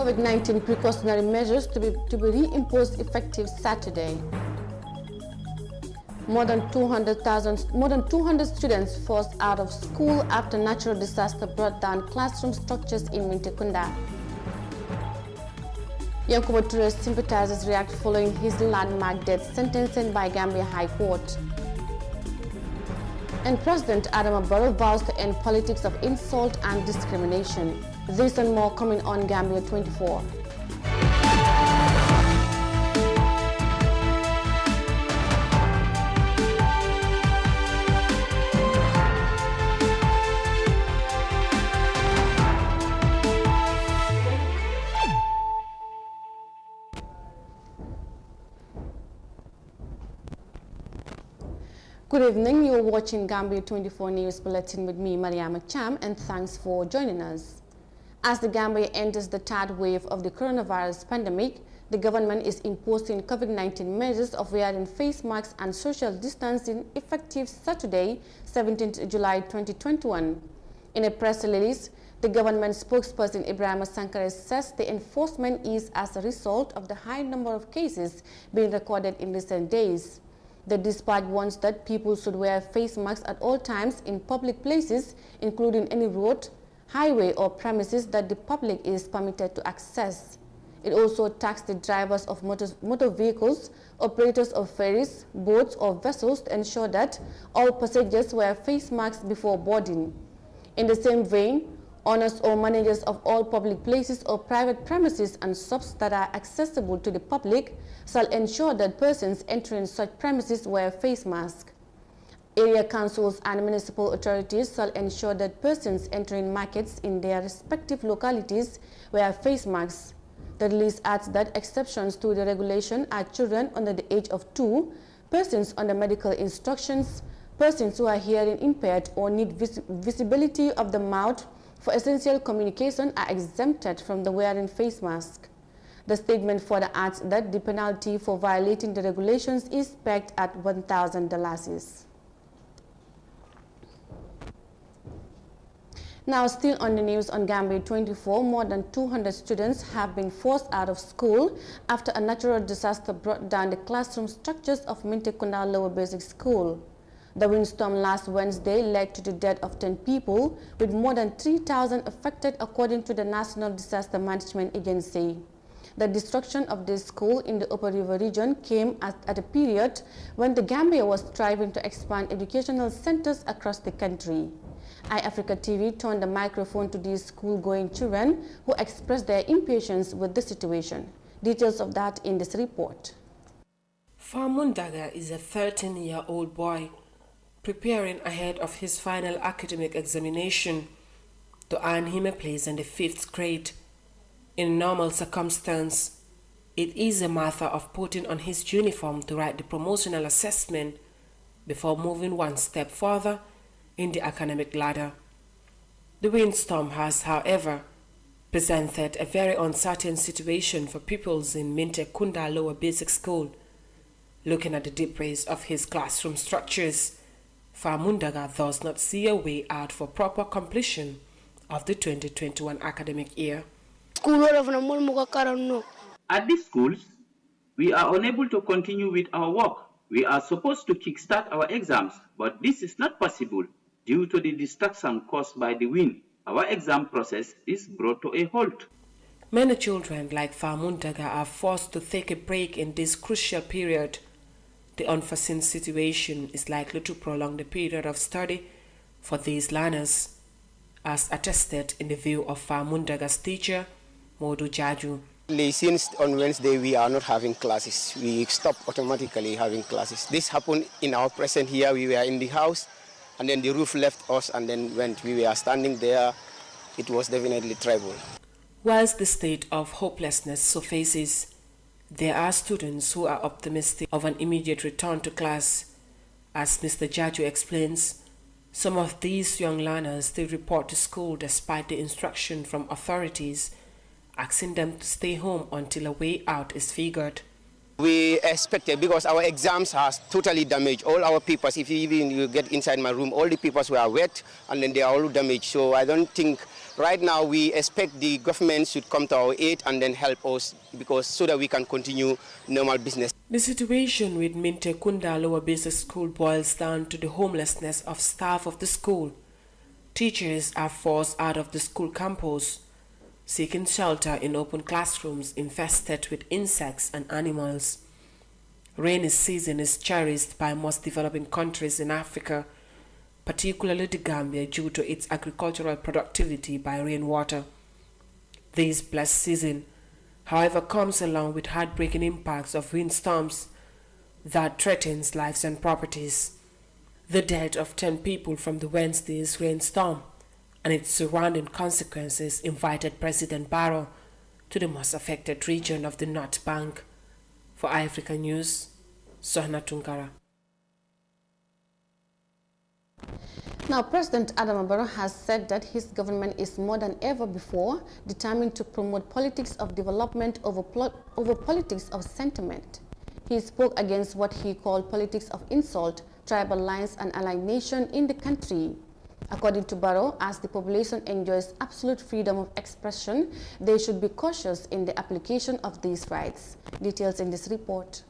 COVID-19 precautionary measures to be reimposed effective Saturday. More than 200 students forced out of school after natural disaster brought down classroom structures in Mintekunda. Yankuba Touray sympathizers react following his landmark death sentence by Gambia High Court. And President Adama Barrow vows to end politics of insult and discrimination. This and more coming on Gambia 24. Good evening, you're watching Gambia 24 News Bulletin with me, Mariama Cham, and thanks for joining us. As the Gambia enters the third wave of the coronavirus pandemic, the government is imposing COVID-19 measures of wearing face masks and social distancing effective Saturday, 17th July 2021. In a press release, the government spokesperson Ibrahim Sankare says the enforcement is as a result of the high number of cases being recorded in recent days. The dispatch warns that people should wear face masks at all times in public places, including any road, highway or premises that the public is permitted to access. It also tasked the drivers of motor vehicles, operators of ferries, boats or vessels to ensure that all passengers wear face masks before boarding. In the same vein, owners or managers of all public places or private premises and shops that are accessible to the public shall ensure that persons entering such premises wear face masks. Area councils and municipal authorities shall ensure that persons entering markets in their respective localities wear face masks. The release adds that exceptions to the regulation are children under the age of 2, persons under medical instructions, persons who are hearing impaired or need visibility of the mouth for essential communication are exempted from the wearing face mask. The statement further adds that the penalty for violating the regulations is pegged at $1,000. Now, still on the news on Gambia 24, more than 200 students have been forced out of school after a natural disaster brought down the classroom structures of Mintekunda Lower Basic School. The windstorm last Wednesday led to the death of 10 people, with more than 3,000 affected according to the National Disaster Management Agency. The destruction of this school in the Upper River region came at a period when the Gambia was striving to expand educational centers across the country. iAfrica TV turned the microphone to these school-going children who expressed their impatience with the situation. Details of that in this report. Famundaga is a 13-year-old boy preparing ahead of his final academic examination to earn him a place in the 5th grade. In normal circumstance, it is a matter of putting on his uniform to write the promotional assessment before moving one step further in the academic ladder. The windstorm has, however, presented a very uncertain situation for pupils in Mintekunda Lower Basic School. Looking at the debris of his classroom structures, Famundaga does not see a way out for proper completion of the 2021 academic year. At these schools, we are unable to continue with our work. We are supposed to kickstart our exams, but this is not possible due to the distraction caused by the wind. Our exam process is brought to a halt. Many children like Famundaga are forced to take a break in this crucial period. The unforeseen situation is likely to prolong the period of study for these learners, as attested in the view of Famundaga's teacher, Modu Jaju. Since on Wednesday we are not having classes, we stop automatically having classes. This happened in our present here. We were in the house and then the roof left us, and then when we were standing there, it was definitely trouble. Whilst the state of hopelessness surfaces, there are students who are optimistic of an immediate return to class. As Mr. Jaju explains, some of these young learners still report to school despite the instruction from authorities asking them to stay home until a way out is figured. We expected, because our exams are totally damaged. All our papers, if you get inside my room, all the papers were wet and then they are all damaged. So I don't think right now we expect the government should come to our aid and then help us, because so that we can continue normal business. The situation with Minte Kunda Lower Basic School boils down to the homelessness of staff of the school. Teachers are forced out of the school campus, seeking shelter in open classrooms infested with insects and animals. Rainy season is cherished by most developing countries in Africa, particularly the Gambia, due to its agricultural productivity by rainwater. This blessed season, however, comes along with heartbreaking impacts of windstorms that threatens lives and properties. The death of 10 people from the Wednesday's rainstorm and its surrounding consequences invited President Barrow to the most affected region of the North Bank. For Africa News, Sohna Tunkara. Now, President Adama Barrow has said that his government is more than ever before determined to promote politics of development over politics of sentiment. He spoke against what he called politics of insult, tribal lines and alienation in the country. According to Barrow, as the population enjoys absolute freedom of expression, they should be cautious in the application of these rights. Details in this report.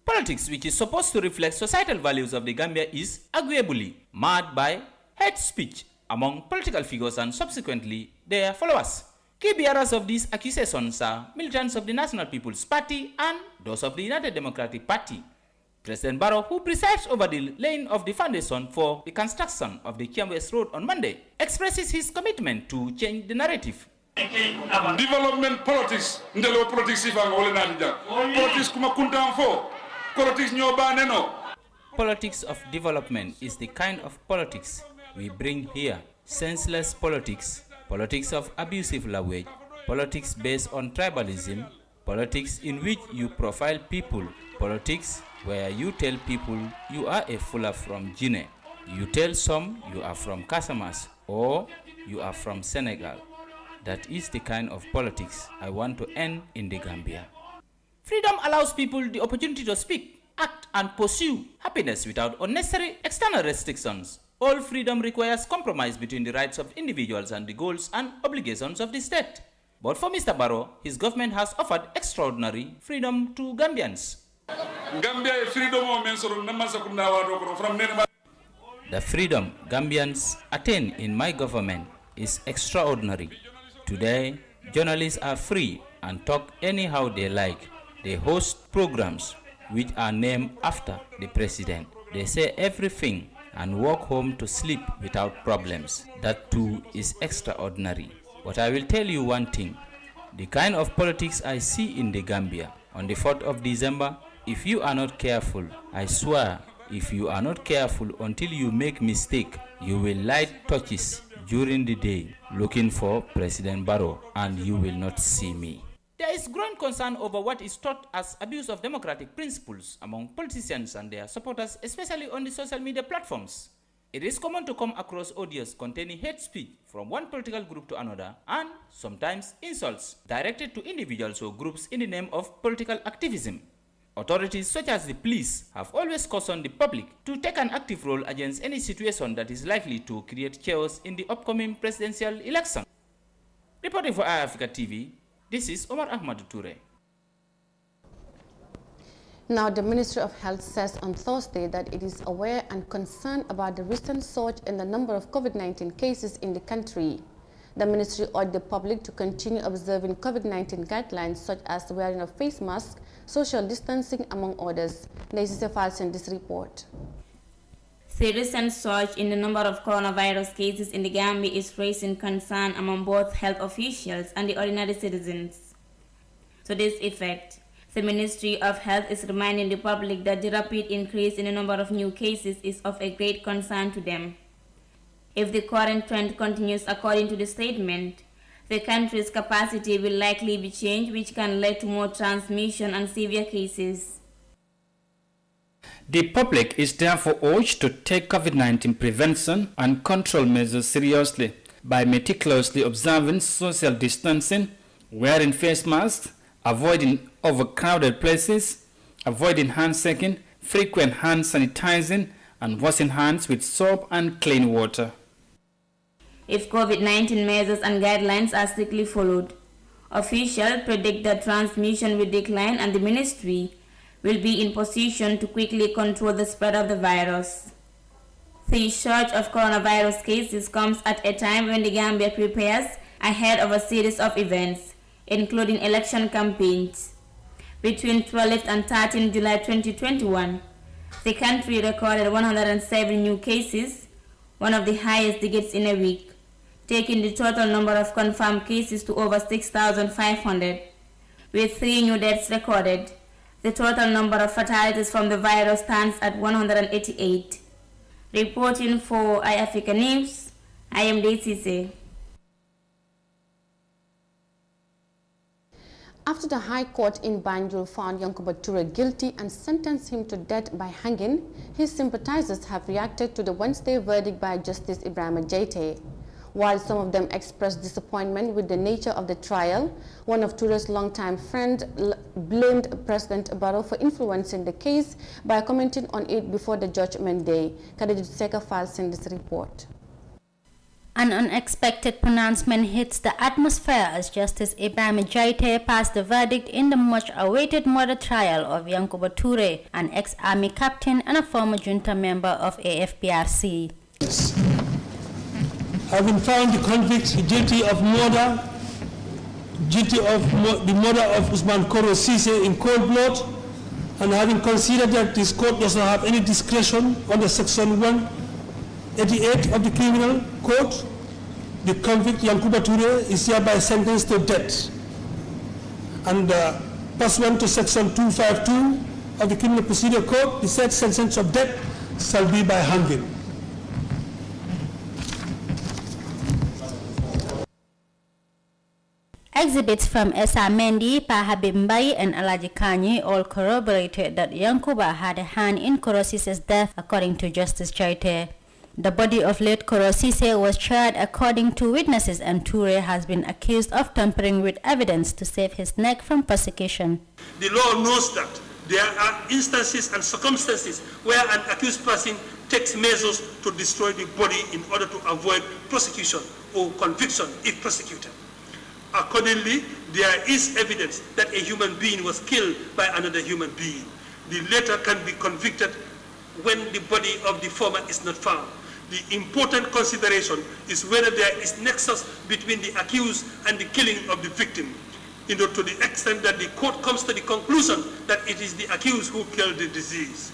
Politics, which is supposed to reflect societal values of the Gambia, is arguably marred by hate speech among political figures and subsequently their followers. Key bearers of these accusations are militants of the National People's Party and those of the United Democratic Party. President Barrow, who presides over the laying of the foundation for the construction of the Kiamwest Road on Monday, expresses his commitment to change the narrative. Development politics, ndelo politics ifanga ole nadija. Politics kuma kuntamfo. Politics nyobaneno. Politics of development is the kind of politics we bring here. Senseless politics, politics of abusive language, politics based on tribalism, politics in which you profile people, politics where you tell people you are a Fula from Guinea, you tell some you are from Casamas or you are from Senegal. That is the kind of politics I want to end in the Gambia. Freedom allows people the opportunity to speak, act and pursue happiness without unnecessary external restrictions. All freedom requires compromise between the rights of individuals and the goals and obligations of the state. But for Mr. Barrow, his government has offered extraordinary freedom to Gambians. The freedom Gambians attain in my government is extraordinary. Today, journalists are free and talk anyhow they like. They host programs which are named after the president. They say everything and walk home to sleep without problems. That too is extraordinary. But I will tell you one thing. The kind of politics I see in the Gambia on the 4th of December, if you are not careful, I swear, if you are not careful until you make mistake, you will light torches during the day looking for President Barrow and you will not see me. There is growing concern over what is taught as abuse of democratic principles among politicians and their supporters, especially on the social media platforms. It is common to come across audios containing hate speech from one political group to another and sometimes insults directed to individuals or groups in the name of political activism. Authorities such as the police have always cautioned the public to take an active role against any situation that is likely to create chaos in the upcoming presidential election. Reporting for Africa TV, this is Omar Ahmad Touray. Now, the Ministry of Health says on Thursday that it is aware and concerned about the recent surge in the number of COVID-19 cases in the country. The ministry urged the public to continue observing COVID-19 guidelines such as the wearing of face masks, social distancing, among others. Naisise Falls in this report. The recent surge in the number of coronavirus cases in the Gambia is raising concern among both health officials and the ordinary citizens. To this effect, the Ministry of Health is reminding the public that the rapid increase in the number of new cases is of a great concern to them. If the current trend continues according to the statement, the country's capacity will likely be changed, which can lead to more transmission and severe cases. The public is therefore urged to take COVID-19 prevention and control measures seriously by meticulously observing social distancing, wearing face masks, avoiding overcrowded places, avoiding handshaking, frequent hand sanitizing, and washing hands with soap and clean water. If COVID-19 measures and guidelines are strictly followed, officials predict that transmission will decline and the ministry will be in position to quickly control the spread of the virus. The surge of coronavirus cases comes at a time when the Gambia prepares ahead of a series of events, including election campaigns. Between 12th and 13th July 2021, the country recorded 107 new cases, one of the highest digits in a week, taking the total number of confirmed cases to over 6,500. With 3 new deaths recorded, the total number of fatalities from the virus stands at 188. Reporting for iAfrica News, I am DCC. After the High Court in Banjul found Yankuba Touray guilty and sentenced him to death by hanging, his sympathizers have reacted to the Wednesday verdict by Justice Ibrahim Jaite. While some of them expressed disappointment with the nature of the trial, one of Touray's longtime friends blamed President Barrow for influencing the case by commenting on it before the judgment day. Kadiju Seka files in this report. An unexpected pronouncement hits the atmosphere as Justice Ibrahim Jaite passed the verdict in the much-awaited murder trial of Yankuba Touray, an ex-army captain and a former junta member of AFPRC. Having found the convict guilty of murder, guilty of the murder of Usman Koro Sise in cold blood, and having considered that this court does not have any discretion under Section 188 of the Criminal Code, the convict Yankuba Touray is hereby sentenced to death. And pursuant to Section 252 of the Criminal Procedure Code, the said sentence of death shall be by hanging. Exhibits from Esa Mendi, Pahabib Mbai, and Alaji Kanyi all corroborated that Yankuba had a hand in Koro Sise's death, according to Justice Jaite. The body of late Koro Sise was charred according to witnesses, and Touray has been accused of tampering with evidence to save his neck from persecution. The law knows that there are instances and circumstances where an accused person takes measures to destroy the body in order to avoid prosecution or conviction if prosecuted. Accordingly, there is evidence that a human being was killed by another human being. The latter can be convicted when the body of the former is not found. The important consideration is whether there is nexus between the accused and the killing of the victim, to the extent that the court comes to the conclusion that it is the accused who killed the deceased.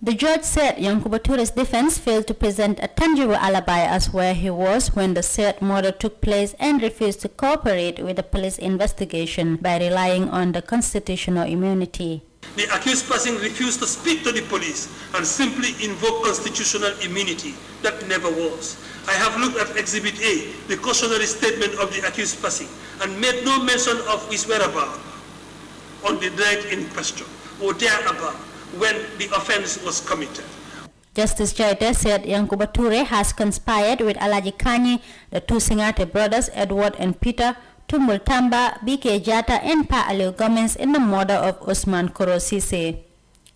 The judge said Yankuba Touray's defense failed to present a tangible alibi as where he was when the said murder took place and refused to cooperate with the police investigation by relying on the constitutional immunity. The accused person refused to speak to the police and simply invoked constitutional immunity. That never was. I have looked at Exhibit A, the cautionary statement of the accused person, and made no mention of his whereabouts on the night in question or thereabout when the offense was committed. Justice Jaite said Yankuba Touray has conspired with Alaji Kanyi, the two Singate brothers, Edward and Peter, Tumbul Tamba, BK Jata, and Pa Aliu Gomez in the murder of Usman Koro Sise.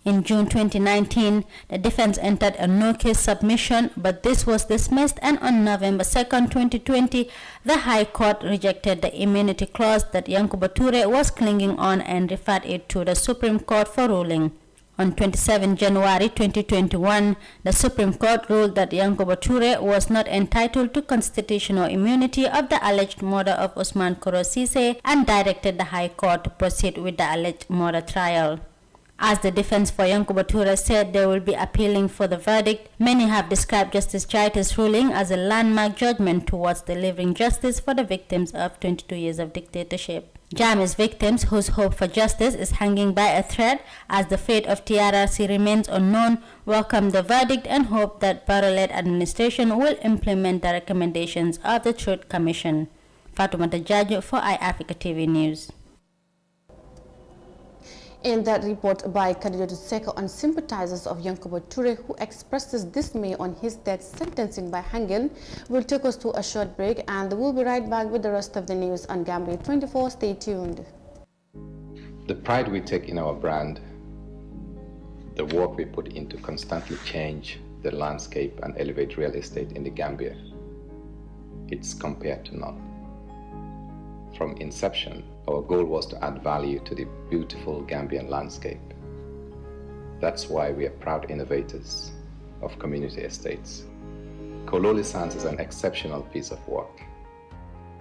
In June 2019, the defense entered a no-case submission, but this was dismissed, and on November 2, 2020, the High Court rejected the immunity clause that Yankuba Touray was clinging on and referred it to the Supreme Court for ruling. On 27 January 2021, the Supreme Court ruled that Yankuba Touray was not entitled to constitutional immunity of the alleged murder of Usman Koro Sise and directed the High Court to proceed with the alleged murder trial. As the defense for Yankuba Touray said they will be appealing for the verdict, many have described Justice Jaite's ruling as a landmark judgment towards delivering justice for the victims of 22 years of dictatorship. Jammeh's victims, whose hope for justice is hanging by a thread as the fate of TRRC remains unknown, welcome the verdict and hope that Barrow-led administration will implement the recommendations of the Truth Commission. Fatoumata Jaju for iAfrica TV News. In that report by Khadija Seka on sympathizers of Yankuba Touray who expresses dismay on his death sentencing by hanging, will take us to a short break, and we'll be right back with the rest of the news on Gambia 24. Stay tuned. The pride we take in our brand, the work we put into constantly change the landscape and elevate real estate in the Gambia, it's compared to none. From inception, our goal was to add value to the beautiful Gambian landscape. That's why we are proud innovators of community estates. Kololi Sands is an exceptional piece of work,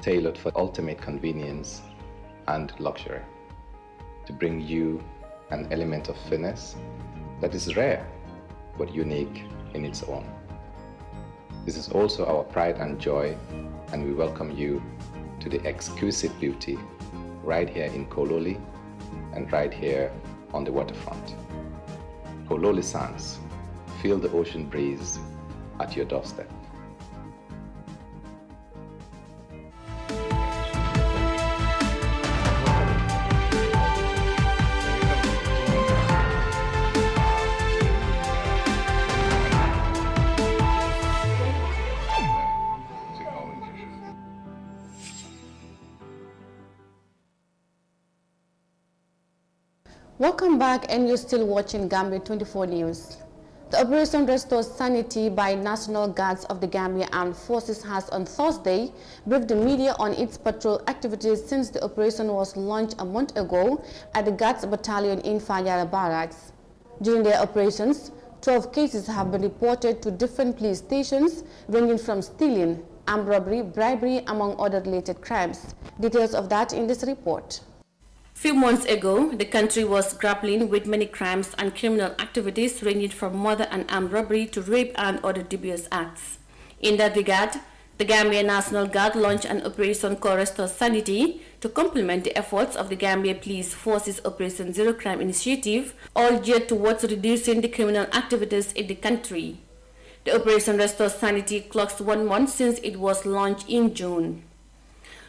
tailored for ultimate convenience and luxury, to bring you an element of finesse that is rare but unique in its own. This is also our pride and joy, and we welcome you to the exquisite beauty right here in Kololi and right here on the waterfront. Kololi Sands, feel the ocean breeze at your doorstep. Welcome back, and you're still watching Gambia 24 News. The Operation Restore Sanity by National Guards of the Gambia Armed Forces has on Thursday briefed the media on its patrol activities since the operation was launched a month ago at the Guards Battalion in Fajara Barracks. During their operations, 12 cases have been reported to different police stations, ranging from stealing, armed robbery, bribery, among other related crimes. Details of that in this report. Few months ago, the country was grappling with many crimes and criminal activities ranging from murder and armed robbery to rape and other dubious acts. In that regard, the Gambia National Guard launched an operation called Restore Sanity to complement the efforts of the Gambia Police Force's Operation Zero Crime Initiative, all geared towards reducing the criminal activities in the country. The Operation Restore Sanity clocks 1 month since it was launched in June.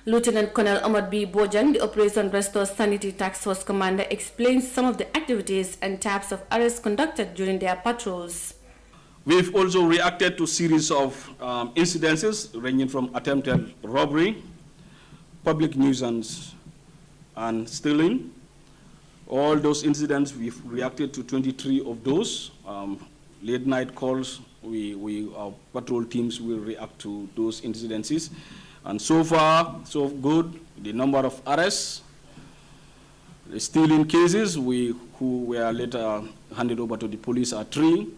Lieutenant Colonel Ahmad B. Bojang, the Operation Restore Sanity Task Force commander, explains some of the activities and types of arrests conducted during their patrols. We've also reacted to a series of incidences ranging from attempted robbery, public nuisance, and stealing. All those incidents, we've reacted to 23 of those. Late night calls, our patrol teams will react to those incidences. And so far, so good. The number of arrests, the stealing cases, who were later handed over to the police are 3.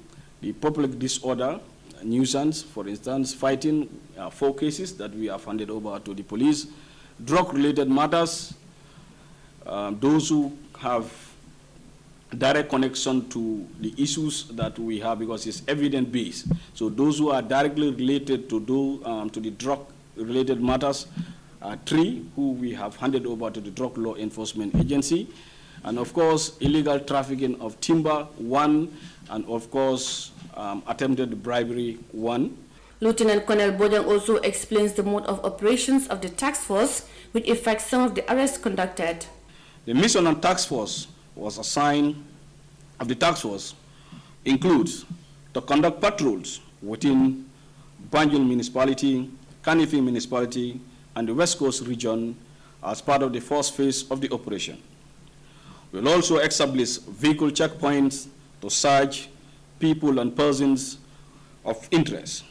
The public disorder, nuisance, for instance, fighting, 4 cases that we have handed over to the police. Drug-related matters, those who have direct connection to the issues that we have, because it's evidence-based. So those who are directly related to the drug-related matters are 3 who we have handed over to the Drug Law Enforcement Agency. And of course, illegal trafficking of timber, 1, and of course, attempted bribery, 1. Lieutenant Colonel Bojang also explains the mode of operations of the task force, which affects some of the arrests conducted. The mission and task force was assigned of the task force includes to conduct patrols within Banjul Municipality, Kanifing Municipality, and the West Coast region as part of the first phase of the operation. We'll also establish vehicle checkpoints to search people and persons of interest.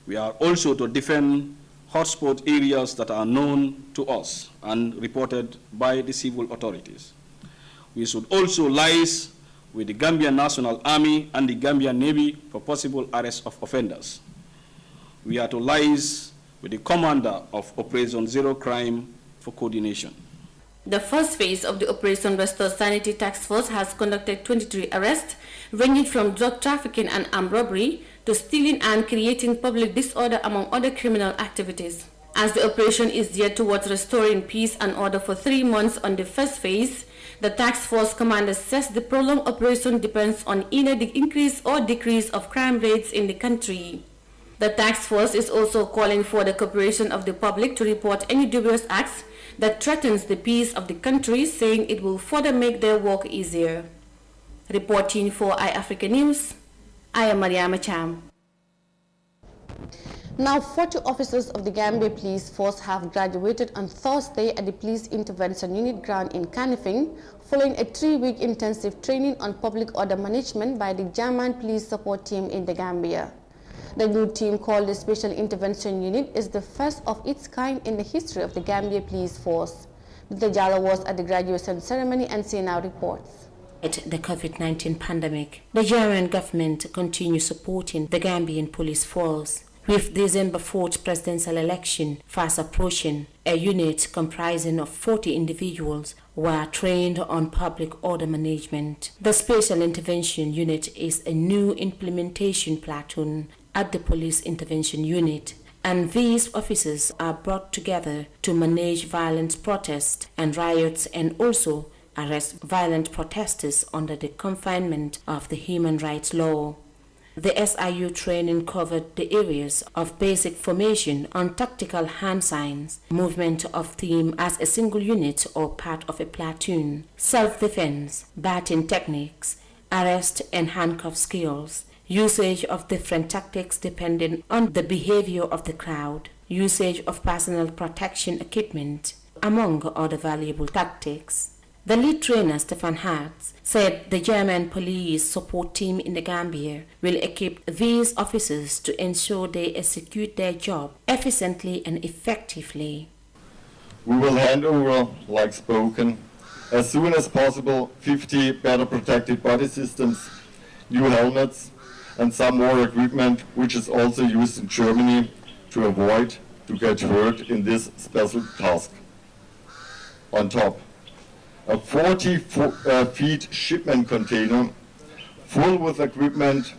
We are also to defend hotspot areas that are known to us and reported by the civil authorities. We should also liaise with the Gambian National Army and the Gambian Navy for possible arrest of offenders. We are to liaise with the commander of Operation Zero Crime for coordination. The first phase of the Operation Restore Sanity Task Force has conducted 23 arrests, ranging from drug trafficking and armed robbery to stealing and creating public disorder, among other criminal activities. As the operation is geared towards restoring peace and order for 3 months on the first phase, the task force commander says the prolonged operation depends on either the increase or decrease of crime rates in the country. The task force is also calling for the cooperation of the public to report any dubious acts that threatens the peace of the country, saying it will further make their work easier. Reporting for iAfrica News, I am Mariama Cham. Now, 40 officers of the Gambia Police Force have graduated on Thursday at the Police Intervention Unit ground in Kanifing, following a 3-week intensive training on public order management by the German Police Support Team in the Gambia. The new team, called the Special Intervention Unit, is the first of its kind in the history of the Gambia Police Force. Mr. Jallo was at the graduation ceremony and now reports. At the COVID-19 pandemic, the German government continues supporting the Gambian police force. With December 4th presidential election fast approaching, a unit comprising of 40 individuals were trained on public order management. The Special Intervention Unit is a new implementation platoon at the Police Intervention Unit, and these officers are brought together to manage violent protests and riots and also arrest violent protesters under the confinement of the human rights law. The SIU training covered the areas of basic formation on tactical hand signs, movement of team as a single unit or part of a platoon, self-defense, batting techniques, arrest and handcuff skills, usage of different tactics depending on the behavior of the crowd, usage of personal protection equipment, among other valuable tactics. The lead trainer, Stefan Hartz, said the German police support team in the Gambia will equip these officers to ensure they execute their job efficiently and effectively. We will hand over, like spoken, as soon as possible, 50 better protected body systems, new helmets, and some more equipment, which is also used in Germany to avoid to get hurt in this special task. On top, a 40-feet shipment container full with equipment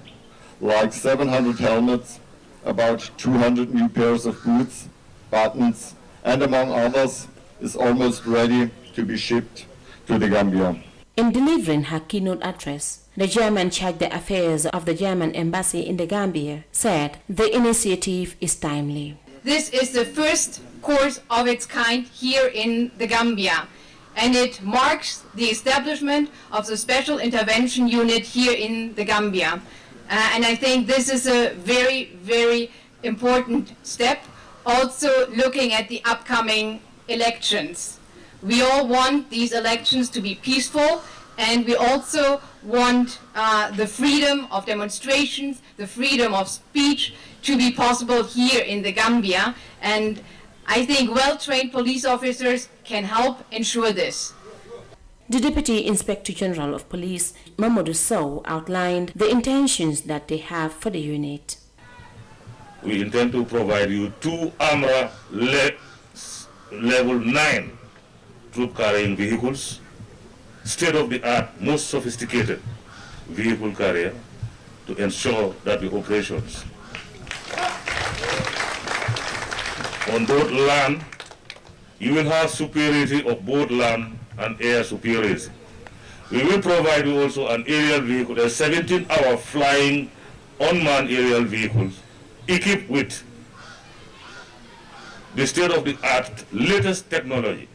like 700 helmets, about 200 new pairs of boots, buttons, and among others, is almost ready to be shipped to the Gambia. In delivering her keynote address, the German Charge d'Affaires of the German Embassy in the Gambia said the initiative is timely. This is the first course of its kind here in the Gambia, and it marks the establishment of the Special Intervention Unit here in the Gambia. And I think this is a very, very important step, also looking at the upcoming elections. We all want these elections to be peaceful, and we also want the freedom of demonstrations, the freedom of speech to be possible here in the Gambia. And I think well-trained police officers can help ensure this. The Deputy Inspector General of Police, Mamadou Sow, outlined the intentions that they have for the unit. We intend to provide you 2 AMRA level 9 troop carrying vehicles, state-of-the-art, most sophisticated vehicle carrier to ensure that the operations on both land, you will have superiority of both land and air superiority. We will provide you also an aerial vehicle, a 17-hour flying unmanned aerial vehicles equipped with the state-of-the-art latest technology.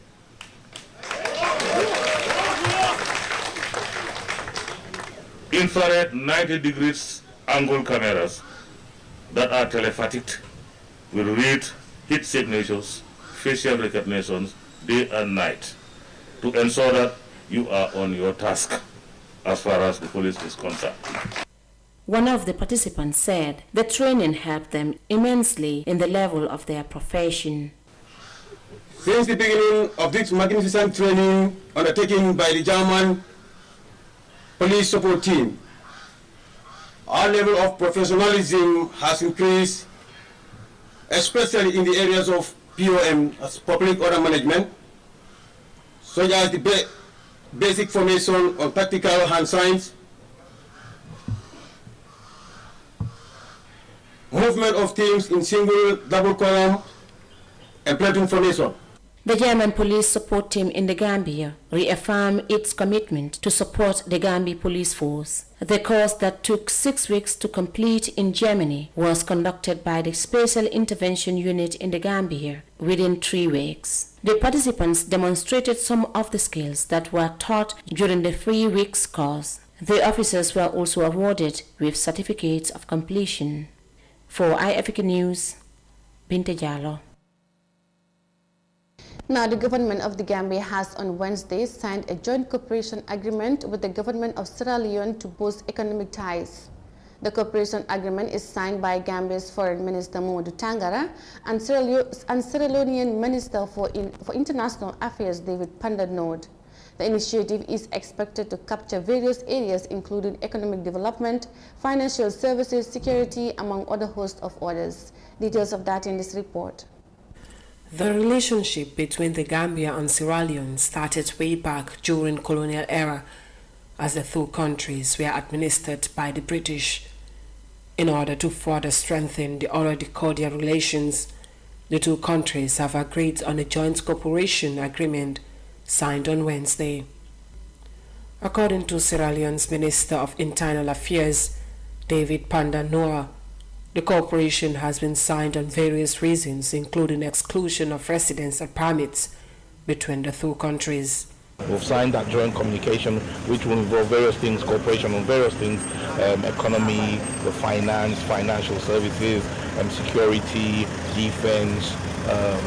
Infrared 90 degrees angle cameras that are telepathic will read heat signatures, facial recognitions, day and night, to ensure that you are on your task as far as the police is concerned. One of the participants said the training helped them immensely in the level of their profession. Since the beginning of this magnificent training undertaken by the German police support team, our level of professionalism has increased, especially in the areas of POM, as public order management, such as the basic formation on tactical hand signs, movement of teams in single, double column, and platoon formation. The German police support team in the Gambia reaffirmed its commitment to support the Gambia police force. The course that took 6 weeks to complete in Germany was conducted by the Special Intervention Unit in the Gambia within 3 weeks. The participants demonstrated some of the skills that were taught during the 3 weeks course. The officers were also awarded with certificates of completion. For iAfrica News, Binta Jallo. Now, the government of the Gambia has on Wednesday signed a joint cooperation agreement with the government of Sierra Leone to boost economic ties. The cooperation agreement is signed by Gambia's Foreign Minister Mamadou Tangara and Sierra Leonean Minister for International Affairs David Pandernode. The initiative is expected to capture various areas including economic development, financial services, security, among other host of others. Details of that in this report. The relationship between the Gambia and Sierra Leone started way back during colonial era as the two countries were administered by the British. In order to further strengthen the already cordial relations, the two countries have agreed on a joint cooperation agreement signed on Wednesday. According to Sierra Leone's Minister of Internal Affairs, David Pandernode, the cooperation has been signed on various reasons, including exclusion of residential permits between the two countries. We've signed that joint communication, which will involve various things, cooperation on various things, economy, the finance, financial services, security, defense,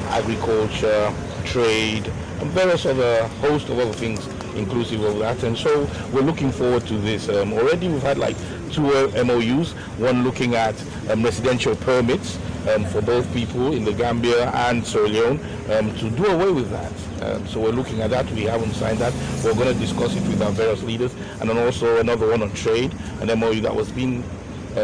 agriculture, trade, and various other host of other things inclusive of that. And so we're looking forward to this. Already we've had like 2 MOUs, one looking at residential permits for both people in the Gambia and Sierra Leone to do away with that. So we're looking at that. We haven't signed that. We're going to discuss it with our various leaders. And then also another one on trade, an MOU that was being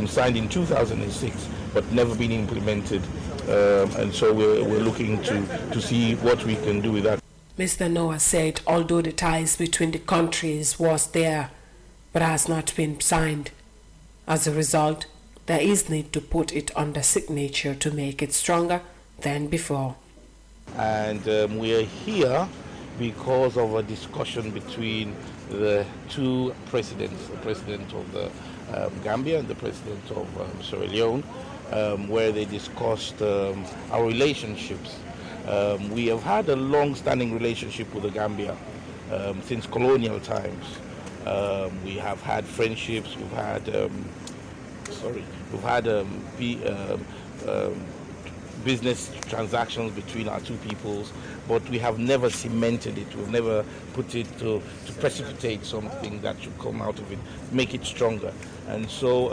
signed in 2006 but never been implemented. And so we're looking to see what we can do with that. Mr. Noah said although the ties between the countries was there but has not been signed, as a result, there is need to put it under signature to make it stronger than before. And we are here because of a discussion between the two presidents, the president of the Gambia and the president of Sierra Leone, where they discussed our relationships. We have had a long-standing relationship with the Gambia since colonial times. We have had friendships, we've had business transactions between our two peoples, but we have never cemented it. We've never put it to precipitate something that should come out of it, make it stronger. And so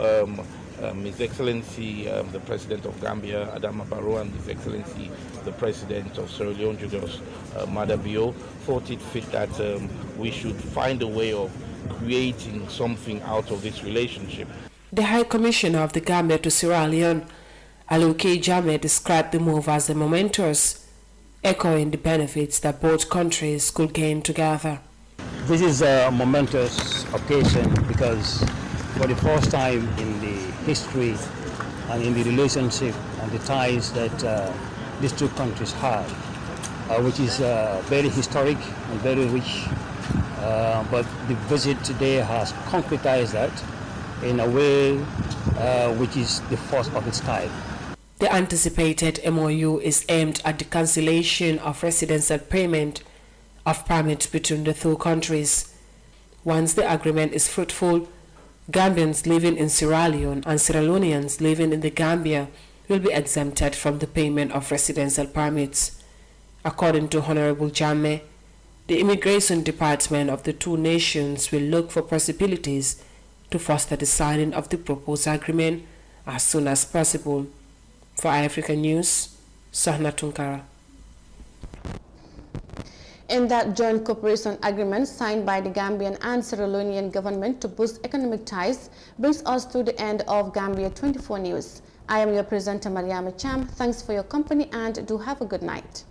His Excellency the President of Gambia, Adama Barrow, and His Excellency the President of Sierra Leone, Julius Madabio, thought it fit that we should find a way of creating something out of this relationship. The High Commissioner of the Gambia to Sierra Leone, Aluke Jame, described the move as a momentous, echoing the benefits that both countries could gain together. This is a momentous occasion because for the first time in the history and in the relationship and the ties that these two countries have, which is very historic and very rich, but the visit today has concretized that in a way which is the first of its kind. The anticipated MOU is aimed at the cancellation of residential payment of permits between the two countries. Once the agreement is fruitful, Gambians living in Sierra Leone and Sierra Leoneans living in the Gambia will be exempted from the payment of residential permits. According to Honorable Jammeh, the Immigration Department of the two nations will look for possibilities to foster the signing of the proposed agreement as soon as possible. For African News, Sahna Tunkara. In that joint cooperation agreement signed by the Gambian and Sierra Leonean government to boost economic ties brings us to the end of Gambia 24 News. I am your presenter, Mariama Cham. Thanks for your company and do have a good night.